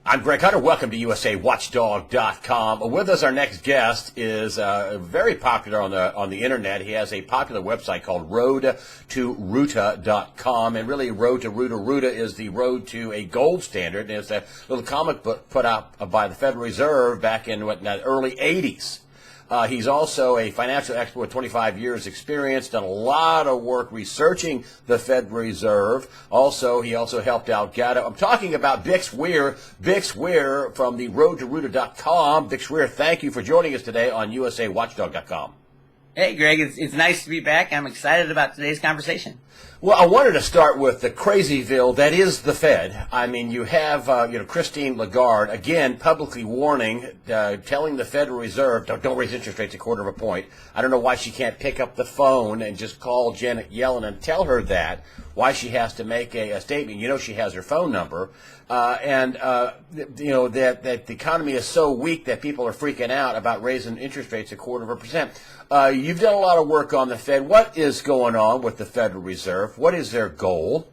I'm Greg Hunter. Welcome to USAWatchdog.com. With us, our next guest is very popular on the internet. He has a popular website called road2ruta.com, and really Road to Ruta. Ruta is the road to a gold standard, and it's a little comic book put out by the Federal Reserve back in the early 80s. He's also a financial expert with 25 years experience, done a lot of work researching the Federal Reserve. He also helped out Gatto. I'm talking about Bix Weir. Bix Weir from the road2ruta.com. Bix Weir, thank you for joining us today on USAWatchdog.com. Hey, Greg, it's nice to be back. I'm excited about today's conversation. Well, I wanted to start with the crazyville that is the Fed. I mean, you have, Christine Lagarde, again, publicly warning, telling the Federal Reserve, don't raise interest rates a quarter of a point. I don't know why she can't pick up the phone and just call Janet Yellen and tell her that, why she has to make a statement. You know she has her phone number. That the economy is so weak that people are freaking out about raising interest rates a quarter of a percent. You've done a lot of work on the Fed. What is going on with the Federal Reserve? What is their goal?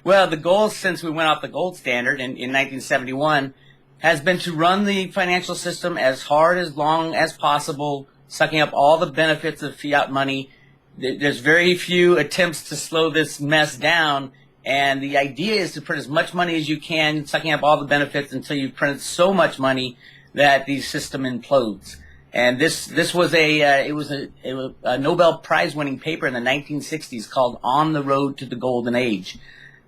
Well, the goal since we went off the gold standard in 1971 has been to run the financial system as hard, as long as possible, sucking up all the benefits of fiat money. There's very few attempts to slow this mess down. And the idea is to print as much money as you can, sucking up all the benefits until you print so much money that the system implodes. And this was a Nobel Prize winning paper in the 1960s called "On the Road to the Golden Age,"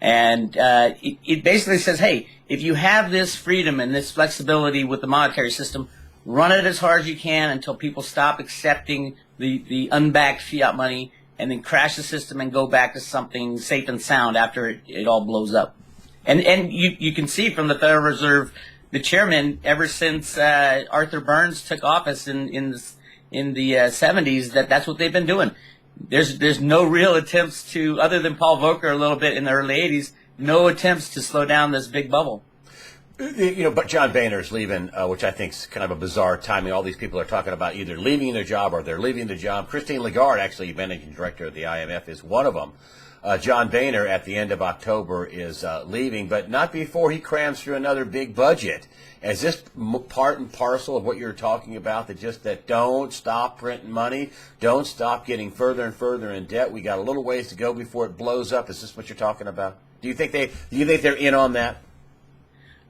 and it basically says, hey, if you have this freedom and this flexibility with the monetary system, run it as hard as you can until people stop accepting the unbacked fiat money, and then crash the system and go back to something safe and sound after it all blows up. And you can see from the Federal Reserve, the chairman, ever since Arthur Burns took office in the 70s, that's what they've been doing. There's no real attempts to, other than Paul Volcker a little bit in the early 80s, no attempts to slow down this big bubble. But John Boehner's leaving, which I think is kind of a bizarre timing. All these people are talking about either leaving their job or they're leaving the job. Christine Lagarde, actually managing director of the IMF, is one of them. John Boehner, at the end of October, is leaving, but not before he crams through another big budget. Is this part and parcel of what you're talking about, that don't stop printing money, don't stop getting further and further in debt? We got a little ways to go before it blows up. Is this what you're talking about? Do you think they're in on that?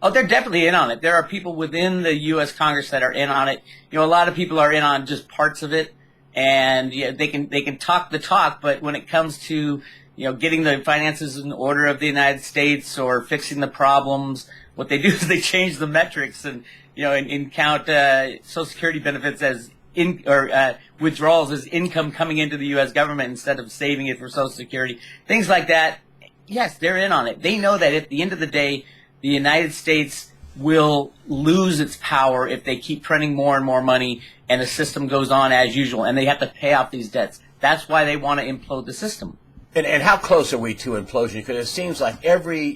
Oh, they're definitely in on it. There are people within the U.S. Congress that are in on it. A lot of people are in on just parts of it, and they can talk the talk, but when it comes to getting the finances in order of the United States or fixing the problems, what they do is they change the metrics and count Social Security benefits as withdrawals as income coming into the U.S. government instead of saving it for Social Security. Things like that. Yes, they're in on it. They know that at the end of the day, the United States will lose its power if they keep printing more and more money and the system goes on as usual, and they have to pay off these debts. That's why they want to implode the system. And how close are we to implosion? Because it seems like every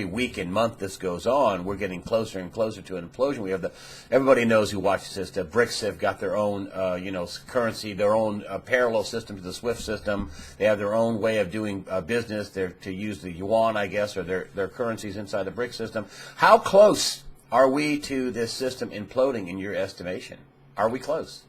week and month this goes on, we're getting closer and closer to an implosion. We have everybody knows who watches this. The BRICS have got their own, currency, their own parallel system to the SWIFT system. They have their own way of doing business. They're to use the yuan, I guess, or their currencies inside the BRICS system. How close are we to this system imploding in your estimation? Are we close?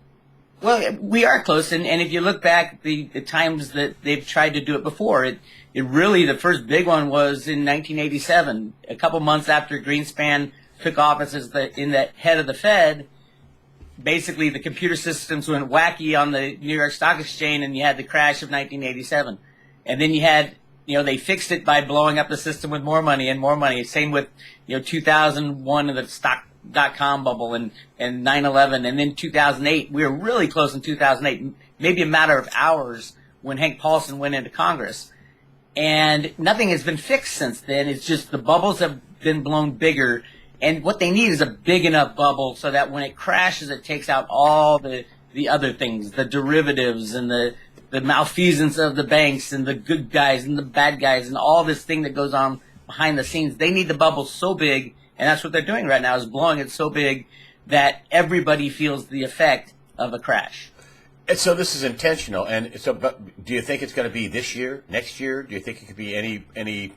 Well, we are close, and if you look back the times that they've tried to do it before, it really, the first big one was in 1987, a couple months after Greenspan took office as the head of the Fed. Basically, the computer systems went wacky on the New York Stock Exchange, and you had the crash of 1987. And then you had, they fixed it by blowing up the system with more money and more money. Same with, 2001 and the .com bubble and 9/11, and then 2008. We were really close in 2008, maybe a matter of hours when Hank Paulson went into Congress. And nothing has been fixed since then. It's just the bubbles have been blown bigger, and what they need is a big enough bubble so that when it crashes, it takes out all the other things, the derivatives and the malfeasance of the banks and the good guys and the bad guys and all this thing that goes on behind the scenes. They need the bubble so big. And that's what they're doing right now, is blowing it so big that everybody feels the effect of a crash. And so this is intentional. And so, but do you think it's going to be this year, next year? Do you think it could be any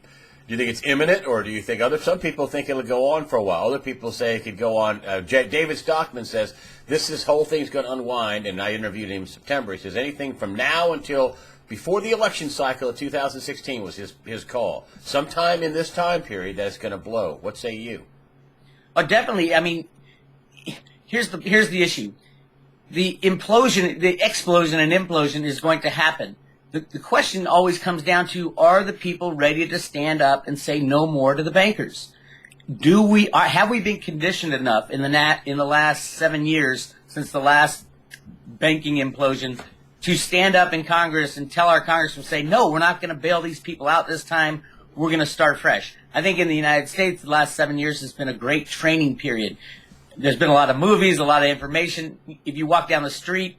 Do you think it's imminent, or do you think some people think it'll go on for a while? Other people say it could go on. David Stockman says this whole thing's going to unwind, and I interviewed him in September. He says anything from now until before the election cycle of 2016 was his call. Sometime in this time period, that's going to blow. What say you? Oh, definitely. I mean, here's the issue: the explosion and implosion is going to happen. The question always comes down to: are the people ready to stand up and say no more to the bankers? Have we been conditioned enough in the last 7 years since the last banking implosion to stand up in Congress and tell our congressmen, say, no, we're not going to bail these people out this time. We're going to start fresh. I think in the United States, the last 7 years has been a great training period. There's been a lot of movies, a lot of information. If you walk down the street,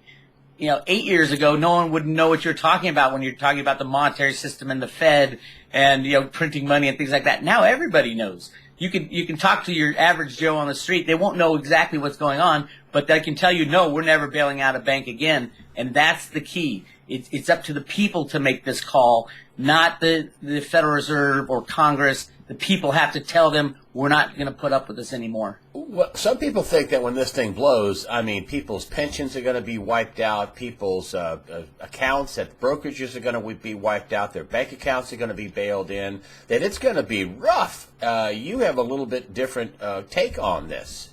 8 years ago, no one would know what you're talking about when you're talking about the monetary system and the Fed and, printing money and things like that. Now everybody knows. You can talk to your average Joe on the street. They won't know exactly what's going on, but they can tell you, no, we're never bailing out a bank again. And that's the key. It's up to the people to make this call, not the Federal Reserve or Congress. The people have to tell them we're not going to put up with this anymore. Well, some people think that when this thing blows, people's pensions are going to be wiped out, people's accounts at brokerages are going to be wiped out, their bank accounts are going to be bailed in, that it's going to be rough. You have a little bit different take on this.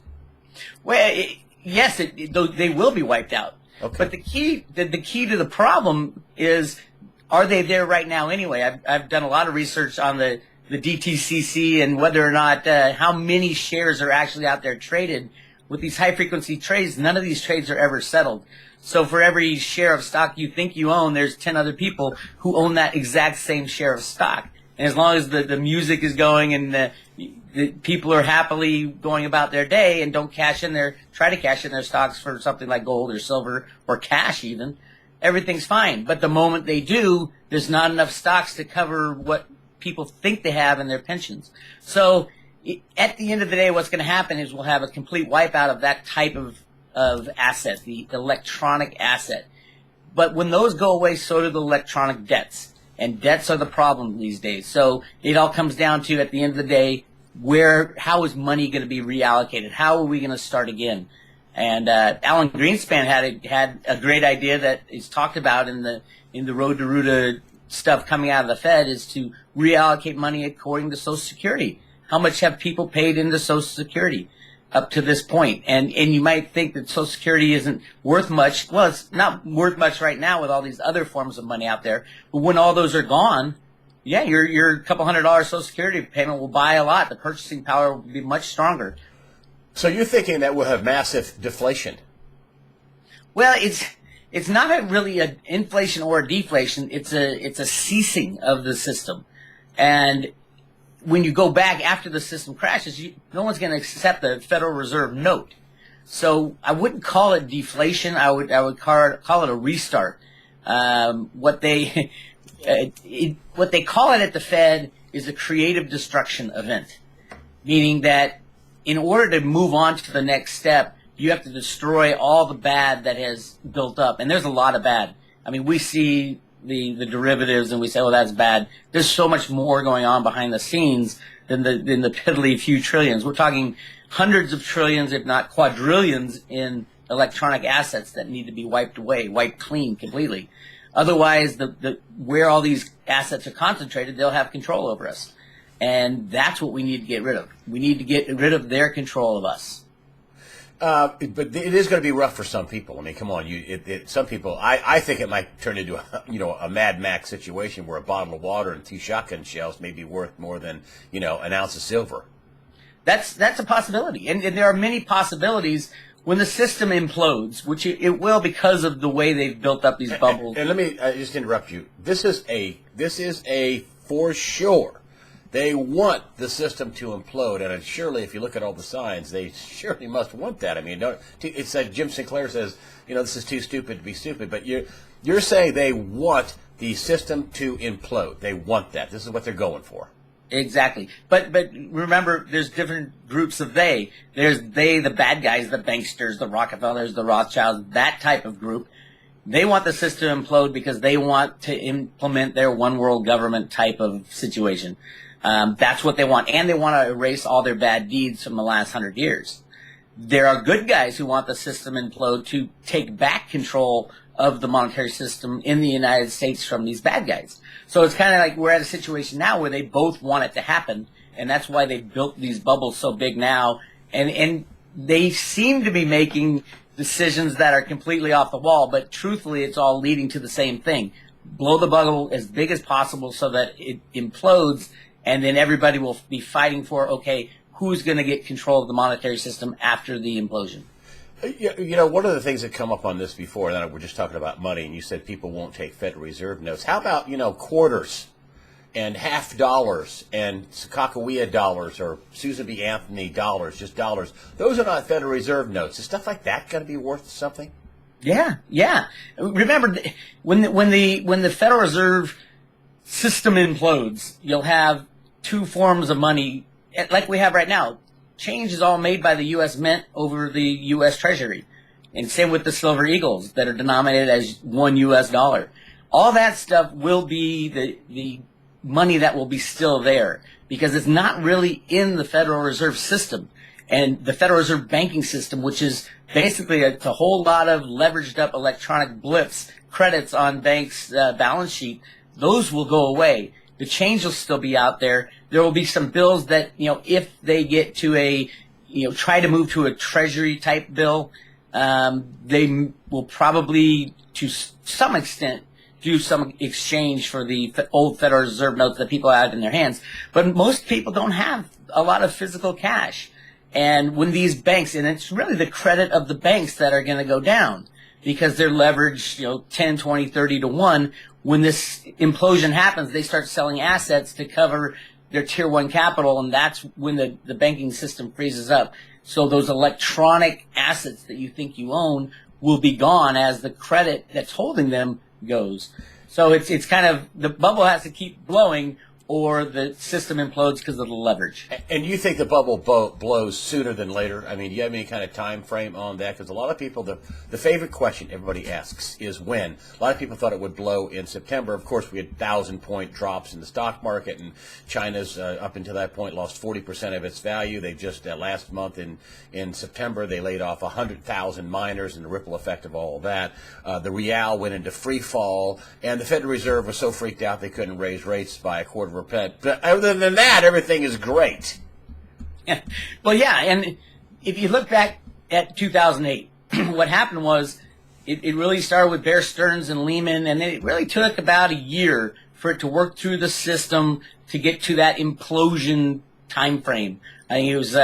Well, yes, they will be wiped out. Okay. But the key to the problem is, are they there right now anyway? I've done a lot of research on the DTCC and whether or not how many shares are actually out there traded. With these high-frequency trades, none of these trades are ever settled. So for every share of stock you think you own, there's 10 other people who own that exact same share of stock. And as long as the music is going and the people are happily going about their day and don't try to cash in their stocks for something like gold or silver or cash even, everything's fine. But the moment they do, there's not enough stocks to cover what people think they have in their pensions. So at the end of the day, what's going to happen is we'll have a complete wipeout of that type of asset, the electronic asset. But when those go away, so do the electronic debts. And debts are the problem these days. So it all comes down to, at the end of the day, how is money going to be reallocated? How are we going to start again? And Alan Greenspan had a great idea that is talked about in the Road to Ruta stuff coming out of the Fed, is to reallocate money according to Social Security. How much have people paid into Social Security up to this point? And you might think that Social Security isn't worth much. Well, it's not worth much right now with all these other forms of money out there. But when all those are gone, yeah, your couple $100 Social Security payment will buy a lot. The purchasing power will be much stronger. So you're thinking that we'll have massive deflation? Well, it's not really an inflation or a deflation. It's a ceasing of the system. And when you go back after the system crashes, no one's going to accept the Federal Reserve note. So I wouldn't call it deflation. I would call it a restart. What they call it at the Fed is a creative destruction event, meaning that in order to move on to the next step, you have to destroy all the bad that has built up. And there's a lot of bad. I mean, we see the derivatives and we say, oh, that's bad. There's so much more going on behind the scenes than the piddly few trillions. We're talking hundreds of trillions, if not quadrillions, in electronic assets that need to be wiped away, wiped clean completely. Otherwise, where all these assets are concentrated, they'll have control over us. And that's what we need to get rid of. We need to get rid of their control of us. But it is going to be rough for some people. I mean, come on, some people. I think it might turn into a Mad Max situation where a bottle of water and 2 shotgun shells may be worth more than an ounce of silver. That's a possibility, and there are many possibilities when the system implodes, which it will because of the way they've built up these bubbles. And let me just interrupt you. This is a for sure. They want the system to implode, and surely, if you look at all the signs, they surely must want that. I mean, it's like Jim Sinclair says, this is too stupid to be stupid. But you're saying they want the system to implode. They want that. This is what they're going for. Exactly. But remember, there's different groups of they. There's the bad guys, the banksters, the Rockefellers, the Rothschilds, that type of group. They want the system to implode because they want to implement their one world government type of situation. That's what they want. And they want to erase all their bad deeds from the last 100 years. There are good guys who want the system implode to take back control of the monetary system in the United States from these bad guys. So it's kind of like we're at a situation now where they both want it to happen. And that's why they built these bubbles so big now. And they seem to be making decisions that are completely off the wall, but truthfully, it's all leading to the same thing. Blow the bubble as big as possible so that it implodes, and then everybody will be fighting for, okay, who's going to get control of the monetary system after the implosion? You know, one of the things that come up on this before, and we're just talking about money, and you said people won't take Federal Reserve notes. How about, quarters and $half and Sakakawea dollars or Susan B. Anthony dollars, just dollars? Those are not Federal Reserve notes. Is stuff like that going to be worth something? Yeah. Remember, when the Federal Reserve system implodes, you'll have two forms of money, like we have right now. Change is all made by the U.S. Mint over the U.S. Treasury. And same with the Silver Eagles that are denominated as $1 US. All that stuff will be the money that will be still there because it's not really in the Federal Reserve system. And the Federal Reserve banking system, which is basically a whole lot of leveraged up electronic blips, credits on banks' balance sheet, those will go away. The change will still be out there. There will be some bills that, if they get to try to move to a Treasury type bill, they will probably, to some extent, do some exchange for the old Federal Reserve notes that people have in their hands. But most people don't have a lot of physical cash. And when these banks, and it's really the credit of the banks that are going to go down because they're leveraged, 10, 20, 30 to 1. When this implosion happens, they start selling assets to cover their tier 1 capital, and that's when the banking system freezes up. So those electronic assets that you think you own will be gone as the credit that's holding them goes. So it's kind of, the bubble has to keep blowing or the system implodes because of the leverage. And you think the bubble blows sooner than later? I mean, do you have any kind of time frame on that? Because a lot of people, the favorite question everybody asks is when. A lot of people thought it would blow in September. Of course, we had 1,000-point drops in the stock market, and China's, up until that point, lost 40% of its value. They just, last month in September, they laid off 100,000 miners, and the ripple effect of all of that. The real went into free fall, and the Federal Reserve was so freaked out they couldn't raise rates by a quarter. But other than that, everything is great. Yeah. Well, yeah, and if you look back at 2008, what happened was it really started with Bear Stearns and Lehman, and it really took about a year for it to work through the system to get to that implosion time frame. I think it was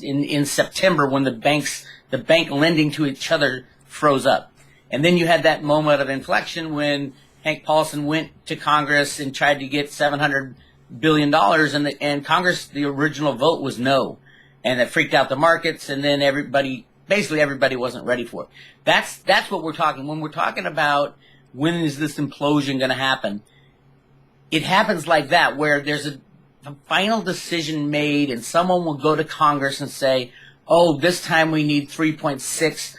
in September when the bank lending to each other froze up. And then you had that moment of inflection when Hank Paulson went to Congress and tried to get $700 billion, and Congress, the original vote was no. And that freaked out the markets, and then basically everybody wasn't ready for it. That's what we're talking. When we're talking about when is this implosion going to happen, it happens like that, where there's a final decision made, and someone will go to Congress and say, oh, this time we need $3.6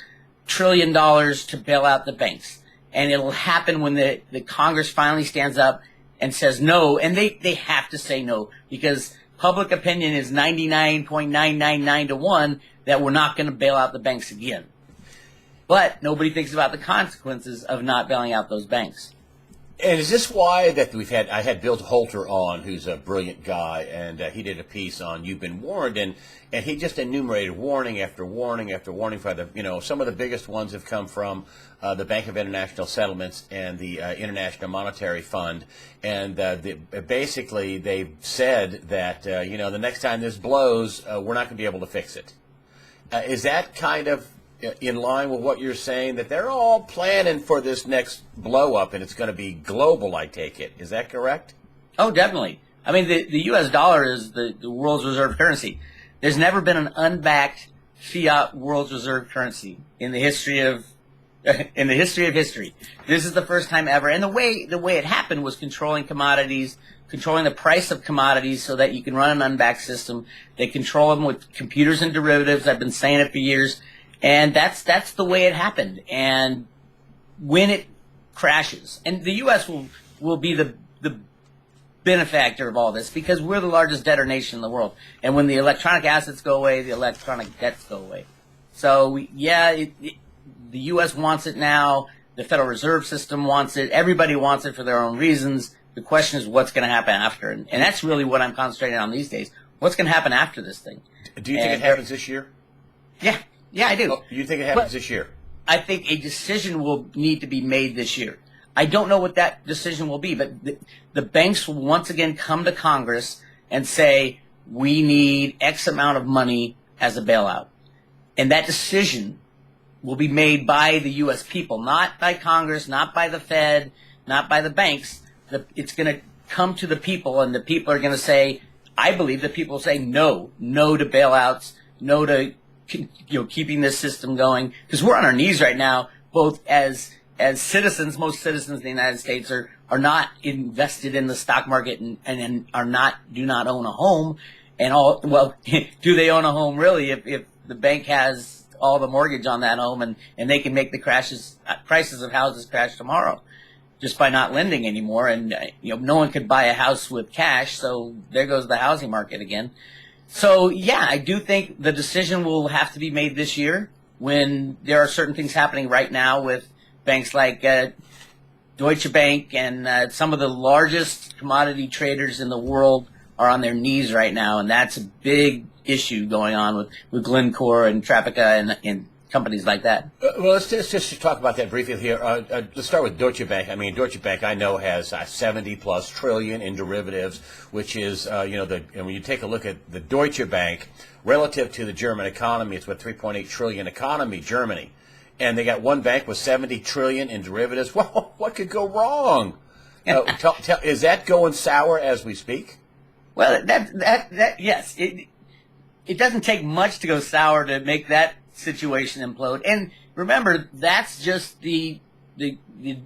trillion to bail out the banks. And it'll happen when the Congress finally stands up and says no, and they have to say no because public opinion is 99.999 to 1 that we're not going to bail out the banks again. But nobody thinks about the consequences of not bailing out those banks. And is this why that I had Bill Holter on, who's a brilliant guy, and he did a piece on You've Been Warned, and he just enumerated warning after warning after warning for some of the biggest ones have come from the Bank of International Settlements and the International Monetary Fund, and basically they've said that the next time this blows, we're not going to be able to fix it. Is that kind of in line with what you're saying, that they're all planning for this next blow up and it's going to be global, I take it? Is that correct? Oh, definitely. I mean, the U.S. dollar is the world's reserve currency. There's never been an unbacked fiat world's reserve currency in the history of history. This is the first time ever. And the way it happened was controlling commodities, controlling the price of commodities so that you can run an unbacked system. They control them with computers and derivatives. I've been saying it for years. And that's the way it happened. And when it crashes, and the U.S. will be the benefactor of all this because we're the largest debtor nation in the world. And when the electronic assets go away, the electronic debts go away. So the U.S. wants it now. The Federal Reserve System wants it. Everybody wants it for their own reasons. The question is what's going to happen after. And that's really what I'm concentrating on these days. What's going to happen after this thing? Do you think it happens this year? Yeah, I do. Oh, you think it happens this year? I think a decision will need to be made this year. I don't know what that decision will be, but the banks will once again come to Congress and say, we need X amount of money as a bailout. And that decision will be made by the U.S. people, not by Congress, not by the Fed, not by the banks. It's going to come to the people, and the people are going to say, I believe the people say no to bailouts, no to keeping this system going, because we're on our knees right now, both as citizens. Most citizens in the United States are not invested in the stock market and do not own a home. And do they own a home really if the bank has all the mortgage on that home and they can make the prices of houses crash tomorrow just by not lending anymore? And no one could buy a house with cash, so there goes the housing market again. So yeah, I do think the decision will have to be made this year when there are certain things happening right now with banks like Deutsche Bank and some of the largest commodity traders in the world are on their knees right now, and that's a big issue going on with Glencore and Trapica and companies like that. Well, let's just talk about that briefly here. Let's start with Deutsche Bank. I mean, Deutsche Bank I know has 70+ trillion in derivatives, which is and when you take a look at the Deutsche Bank relative to the German economy, it's what 3.8 trillion economy, Germany. And they got one bank with 70 trillion in derivatives. Well, what could go wrong? Is that going sour as we speak? Well, yes. It doesn't take much to go sour to make that situation implode. And remember, that's just the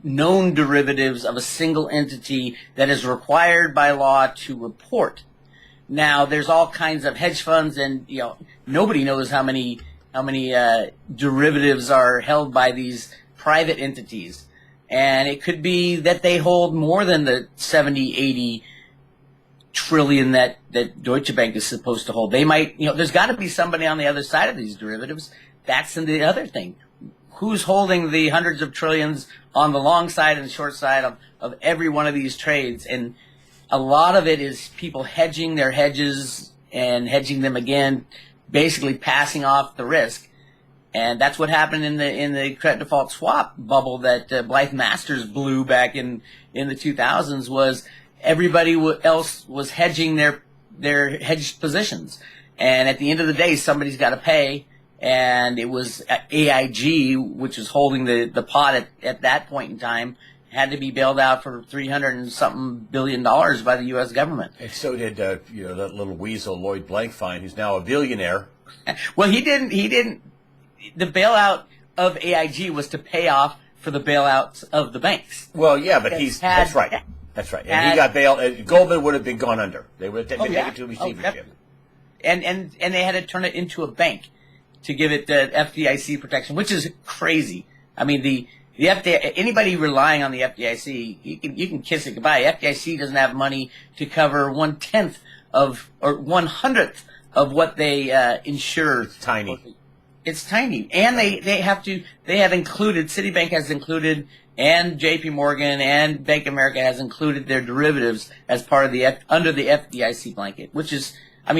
known derivatives of a single entity that is required by law to report. Now, there's all kinds of hedge funds, and nobody knows how many derivatives are held by these private entities. And it could be that they hold more than the 70, 80 trillion that Deutsche Bank is supposed to hold. They might, there's got to be somebody on the other side of these derivatives. That's the other thing. Who's holding the hundreds of trillions on the long side and the short side of every one of these trades? And a lot of it is people hedging their hedges and hedging them again, basically passing off the risk. And that's what happened in the credit default swap bubble that Blythe Masters blew back in the 2000s. Was everybody else was hedging their hedged positions, and at the end of the day, somebody's got to pay. And it was AIG, which was holding the pot at that point in time, had to be bailed out for $300 and something billion by the U.S. government. And so did that little weasel Lloyd Blankfein, who's now a billionaire. Well, he didn't. The bailout of AIG was to pay off for the bailouts of the banks. Well, yeah, but that's right. That's right. And he got bailed. Goldman would have been gone under. They would have been taken to receivership. And they had to turn it into a bank to give it the FDIC protection, which is crazy. I mean, the FDIC, anybody relying on the FDIC, you can kiss it goodbye. FDIC doesn't have money to cover 1/10 or 1/100th of what they insure. It's tiny. It's tiny, and they have included, Citibank has included, and J.P. Morgan and Bank of America has included their derivatives as part of under the FDIC blanket, which is,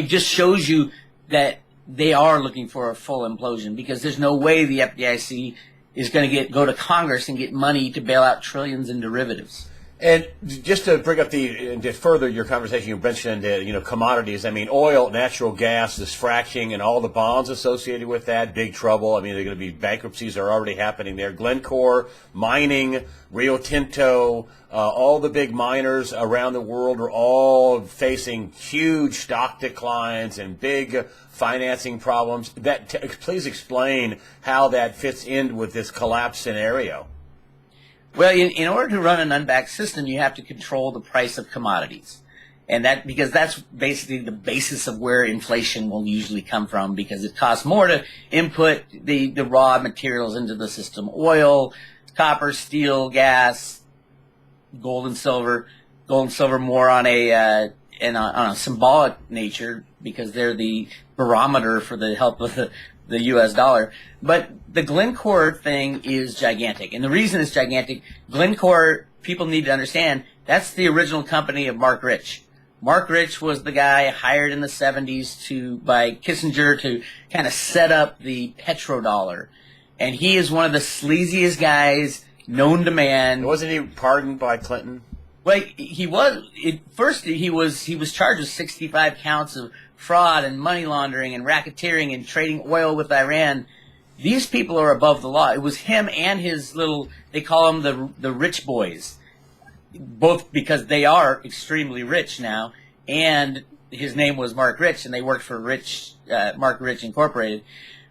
just shows you that they are looking for a full implosion, because there's no way the FDIC is going to go to Congress and get money to bail out trillions in derivatives. And just to bring up to further your conversation, you mentioned commodities. I mean, oil, natural gas, this fracking, and all the bonds associated with that, big trouble. I mean, there are going to be bankruptcies are already happening there. Glencore, mining, Rio Tinto, all the big miners around the world are all facing huge stock declines and big financing problems. Please explain how that fits in with this collapse scenario. Well, in order to run an unbacked system, you have to control the price of commodities. And because that's basically the basis of where inflation will usually come from, because it costs more to input the raw materials into the system. Oil, copper, steel, gas, gold and silver. Gold and silver more on on a symbolic nature because they're the barometer for the health of the U.S. dollar. But the Glencore thing is gigantic. And the reason it's gigantic, Glencore, people need to understand, that's the original company of Mark Rich. Mark Rich was the guy hired in the 70s by Kissinger to kind of set up the petrodollar. And he is one of the sleaziest guys known to man. Wasn't he pardoned by Clinton? Well, he was. First, he was charged with 65 counts of fraud and money laundering and racketeering and trading oil with Iran. These people are above the law. It was him and his they call them the rich boys, both because they are extremely rich now, and his name was Mark Rich, and they worked for Mark Rich Incorporated.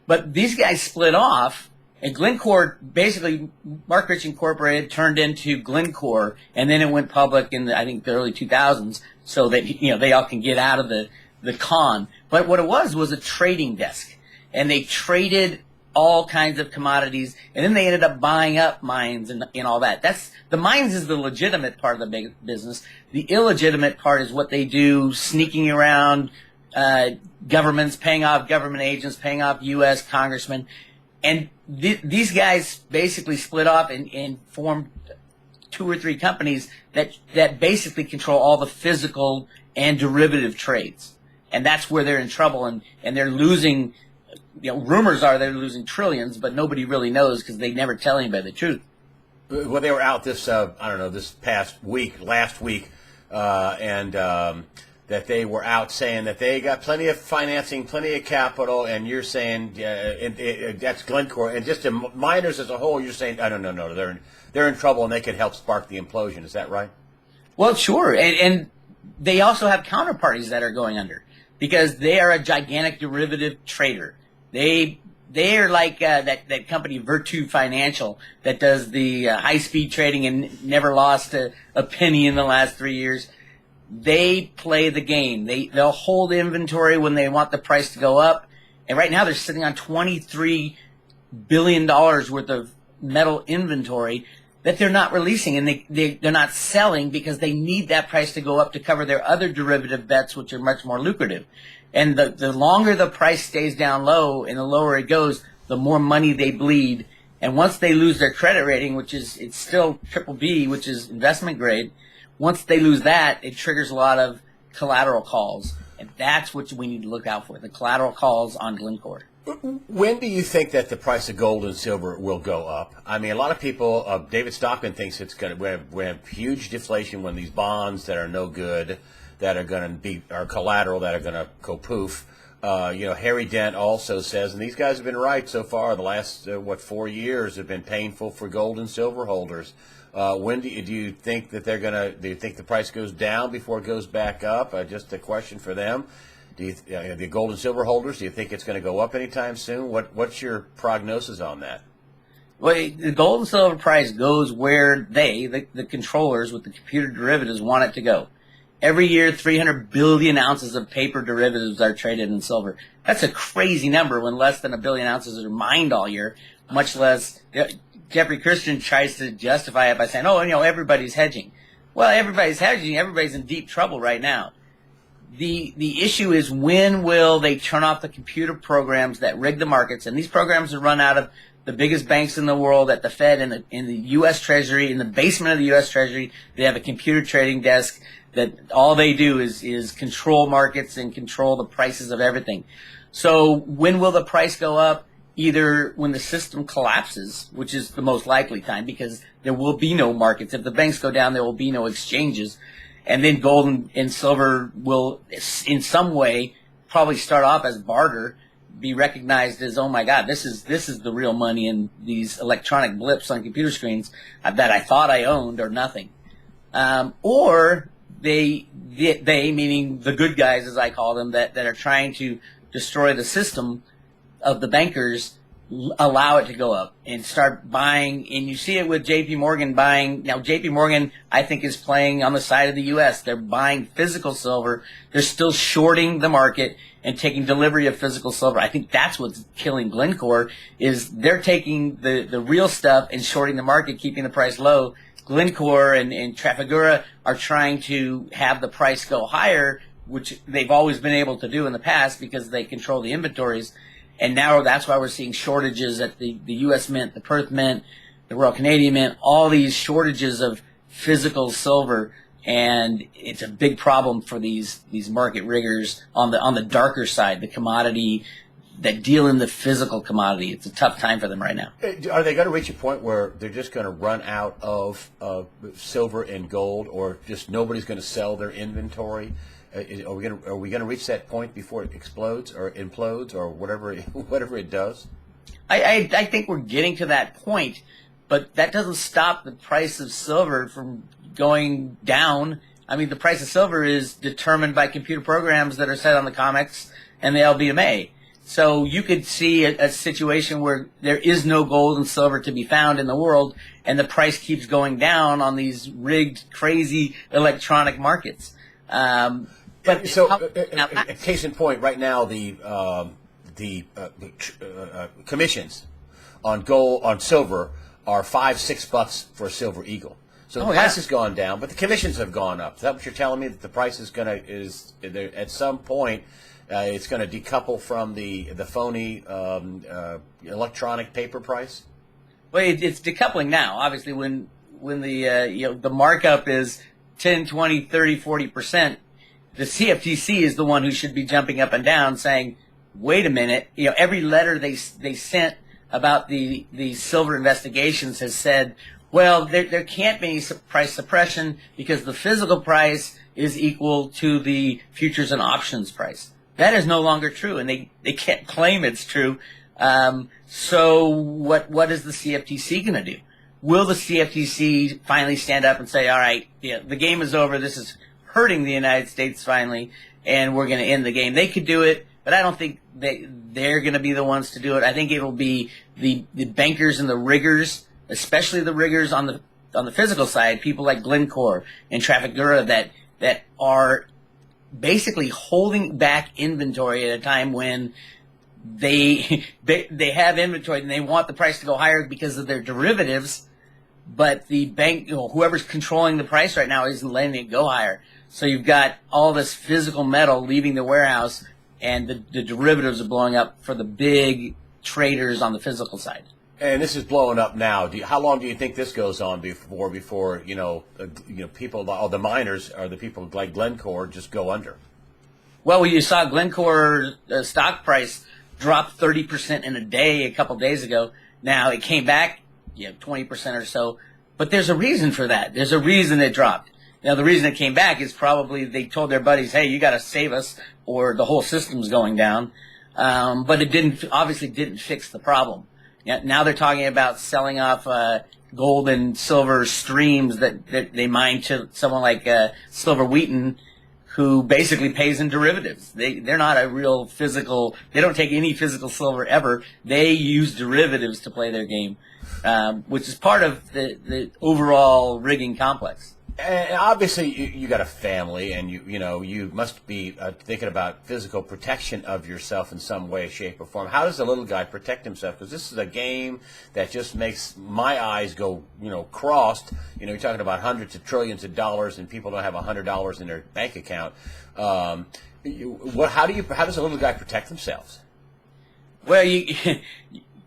But these guys split off, and Glencore, basically, Mark Rich Incorporated turned into Glencore, and then it went public in I think the early 2000s, so that they all can get out of the con. But what it was a trading desk, and they traded all kinds of commodities, and then they ended up buying up mines and all that. The mines is the legitimate part of the big business. The illegitimate part is what they do, sneaking around governments, paying off government agents, paying off U.S. congressmen. And these guys basically split off and formed 2 or 3 companies that basically control all the physical and derivative trades. And that's where they're in trouble, and they're losing. Rumors are they're losing trillions, but nobody really knows because they never tell anybody the truth. Well, they were out this past week, last week, and that they were out saying that they got plenty of financing, plenty of capital, and you're saying that's Glencore, and just the miners as a whole, you're saying, no, they're in trouble and they could help spark the implosion. Is that right? Well, sure, and they also have counterparties that are going under because they are a gigantic derivative trader. They're like that company Virtu Financial that does the high-speed trading and never lost a penny in the last 3 years. They play the game. They'll hold inventory when they want the price to go up. And right now they're sitting on $23 billion worth of metal inventory that they're not releasing, and they're not selling because they need that price to go up to cover their other derivative bets, which are much more lucrative. And the longer the price stays down low and the lower it goes, the more money they bleed. And once they lose their credit rating, it's still BBB, which is investment grade, once they lose that, it triggers a lot of collateral calls. And that's what we need to look out for, the collateral calls on Glencore. When do you think that the price of gold and silver will go up? I mean, a lot of people, David Stockman thinks it's going to, we have huge deflation when these bonds that are no good, that are going to be our collateral, that are going to go poof. Harry Dent also says, and these guys have been right so far. The last 4 years have been painful for gold and silver holders. When do you think that they're going to? Do you think the price goes down before it goes back up? Just a question for them. The gold and silver holders, do you think it's going to go up anytime soon? What's your prognosis on that? Well, the gold and silver price goes where the controllers with the computer derivatives want it to go. Every year, 300 billion ounces of paper derivatives are traded in silver. That's a crazy number when less than 1 billion ounces are mined all year, much less. Jeffrey Christian tries to justify it by saying, everybody's hedging. Well, everybody's hedging. Everybody's in deep trouble right now. The issue is, when will they turn off the computer programs that rig the markets? And these programs are run out of the biggest banks in the world, at the Fed and in the U.S. Treasury, in the basement of the U.S. Treasury. They have a computer trading desk that all they do is control markets and control the prices of everything. So when will the price go up? Either when the system collapses, which is the most likely time, because there will be no markets. If the banks go down, there will be no exchanges. And then gold and silver will, in some way, probably start off as barter, be recognized as, oh my God, this is the real money, in these electronic blips on computer screens that I thought I owned are nothing. Or they, meaning the good guys, as I call them, that are trying to destroy the system of the bankers, allow it to go up and start buying. And you see it with J.P. Morgan buying. Now, J.P. Morgan, I think, is playing on the side of the U.S. They're buying physical silver. They're still shorting the market and taking delivery of physical silver. I think that's what's killing Glencore, is they're taking the real stuff and shorting the market, keeping the price low. Glencore and Trafigura are trying to have the price go higher, which they've always been able to do in the past because they control the inventories. And now that's why we're seeing shortages at the U.S. Mint, the Perth Mint, the Royal Canadian Mint, all these shortages of physical silver. And it's a big problem for these market riggers on the darker side, the commodity that deal in the physical commodity. It's a tough time for them right now. Are they going to reach a point where they're just going to run out of silver and gold, or just nobody's going to sell their inventory? Are we going to reach that point before it explodes or implodes or whatever it does? I think we're getting to that point, but that doesn't stop the price of silver from going down. I mean, the price of silver is determined by computer programs that are set on the COMEX and the LBMA. So you could see a situation where there is no gold and silver to be found in the world, and the price keeps going down on these rigged, crazy electronic markets. Case in point, right now the commissions on gold, on silver, are $5-6 for a silver eagle. So the price has gone down, but the commissions have gone up. Is that what you're telling me? That the price is at some point it's going to decouple from the phony electronic paper price? Well, it's decoupling now. Obviously, when the markup is 10, 20, 30, 40%, the CFTC is the one who should be jumping up and down saying, wait a minute, every letter they sent about the silver investigations has said, well, there can't be any price suppression because the physical price is equal to the futures and options price. That is no longer true, and they can't claim it's true. So what is the CFTC going to do? Will the CFTC finally stand up and say, all right, the game is over, this is hurting the United States finally, and we're going to end the game? They could do it, but I don't think they're going to be the ones to do it. I think it will be the bankers and the riggers, especially the riggers on the physical side, people like Glencore and Trafigura that are basically holding back inventory at a time when they have inventory and they want the price to go higher because of their derivatives, but the bank, whoever's controlling the price right now isn't letting it go higher. So you've got all this physical metal leaving the warehouse, and the derivatives are blowing up for the big traders on the physical side. And this is blowing up now. How long do you think this goes on before people, all the miners or the people like Glencore just go under? Well, you saw Glencore stock price drop 30% in a day a couple days ago. Now it came back, 20% or so. But there's a reason for that. There's a reason it dropped. Now the reason it came back is probably they told their buddies, "Hey, you got to save us, or the whole system's going down." But it obviously didn't fix the problem. Now they're talking about selling off gold and silver streams that they mine to someone like Silver Wheaton, who basically pays in derivatives. They're not a real physical. They don't take any physical silver ever. They use derivatives to play their game, which is part of the overall rigging complex. And obviously, you got a family, and you must be thinking about physical protection of yourself in some way, shape, or form. How does a little guy protect himself? Because this is a game that just makes my eyes go, crossed. You're talking about hundreds of trillions of dollars, and people don't have $100 in their bank account. How does a little guy protect themselves? Well,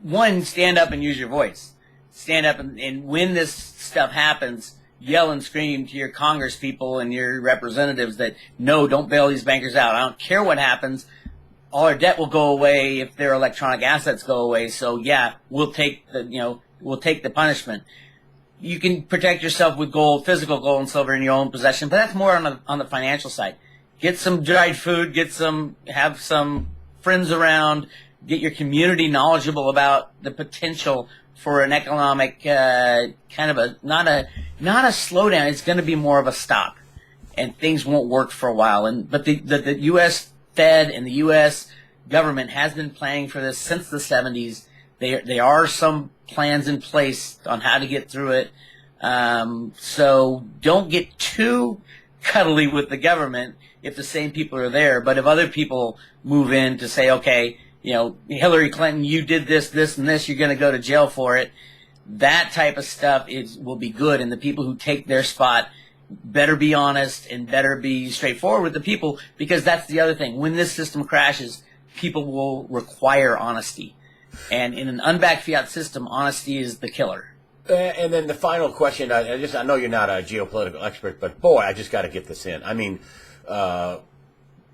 one, stand up and use your voice. Stand up, and when this stuff happens, yell and scream to your Congress people and your representatives that, no, don't bail these bankers out. I don't care what happens. All our debt will go away if their electronic assets go away. So yeah, we'll take the punishment. You can protect yourself with gold, physical gold and silver in your own possession, but that's more on the financial side. Get some dried food, have some friends around, get your community knowledgeable about the potential for an economic kind of not a slowdown. It's going to be more of a stop, and things won't work for a while. But the U.S. Fed and the U.S. government has been planning for this since the 70s. There are some plans in place on how to get through it. So don't get too cuddly with the government if the same people are there. But if other people move in to say, okay, Hillary Clinton, you did this, this, and this, you're going to go to jail for it. That type of stuff will be good. And the people who take their spot better be honest and better be straightforward with the people, because that's the other thing. When this system crashes, people will require honesty. And in an unbacked fiat system, honesty is the killer. And then the final question, I know you're not a geopolitical expert, but boy, I just got to get this in. I mean,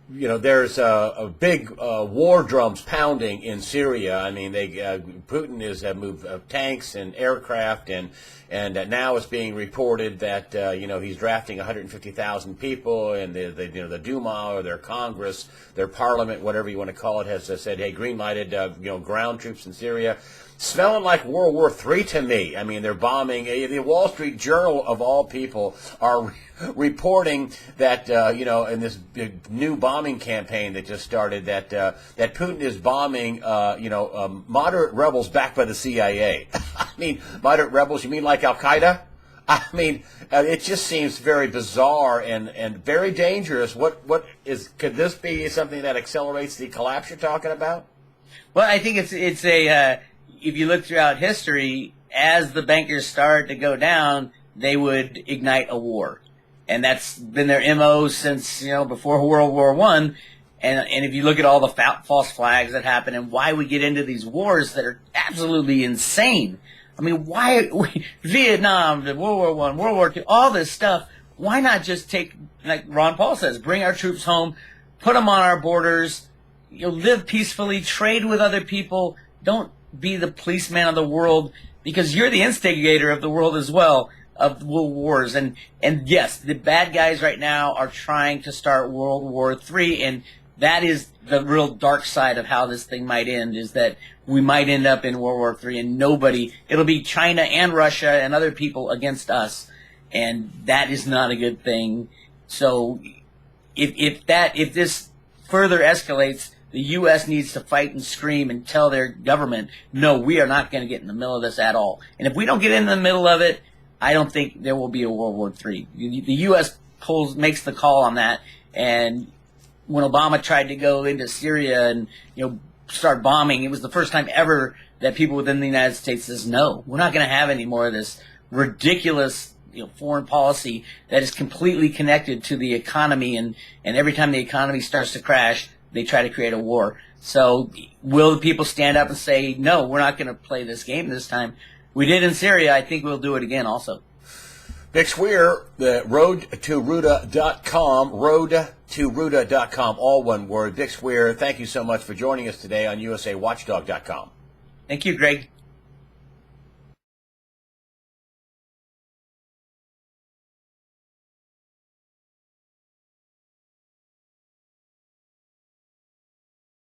there's a big war drums pounding in Syria. I mean, Putin has moved tanks and aircraft, and now it's being reported that he's drafting 150,000 people, and the Duma or their Congress, their parliament, whatever you want to call it, has said, hey, green lighted ground troops in Syria. Smelling like World War III to me. I mean, they're bombing. The Wall Street Journal, of all people, are reporting that, in this big new bombing campaign that just started, that Putin is bombing, moderate rebels backed by the CIA. I mean, moderate rebels, you mean like Al-Qaeda? I mean, it just seems very bizarre and very dangerous. Could this be something that accelerates the collapse you're talking about? Well, I think it's if you look throughout history, as the bankers started to go down, they would ignite a war. And that's been their MO since, before World War I. And if you look at all the false flags that happen and why we get into these wars that are absolutely insane. I mean, Vietnam, World War I, World War II, all this stuff, why not just take, like Ron Paul says, bring our troops home, put them on our borders, live peacefully, trade with other people, don't be the policeman of the world, because you're the instigator of the world as well, of world wars. And yes, the bad guys right now are trying to start World War III, and that is the real dark side of how this thing might end, is that we might end up in World War III and it'll be China and Russia and other people against us, and that is not a good thing. So if this further escalates, the U.S. needs to fight and scream and tell their government, no, we are not going to get in the middle of this at all. And if we don't get in the middle of it, I don't think there will be a World War III. The U.S. makes the call on that. And when Obama tried to go into Syria and start bombing, it was the first time ever that people within the United States says, no, we're not going to have any more of this ridiculous foreign policy that is completely connected to the economy. And every time the economy starts to crash, they try to create a war. So will the people stand up and say, no, we're not going to play this game this time? We did in Syria. I think we'll do it again also. Bix Weir, the roadtoruta.com, roadtoruta.com, all one word. Bix Weir, thank you so much for joining us today on USAWatchdog.com. Thank you, Greg.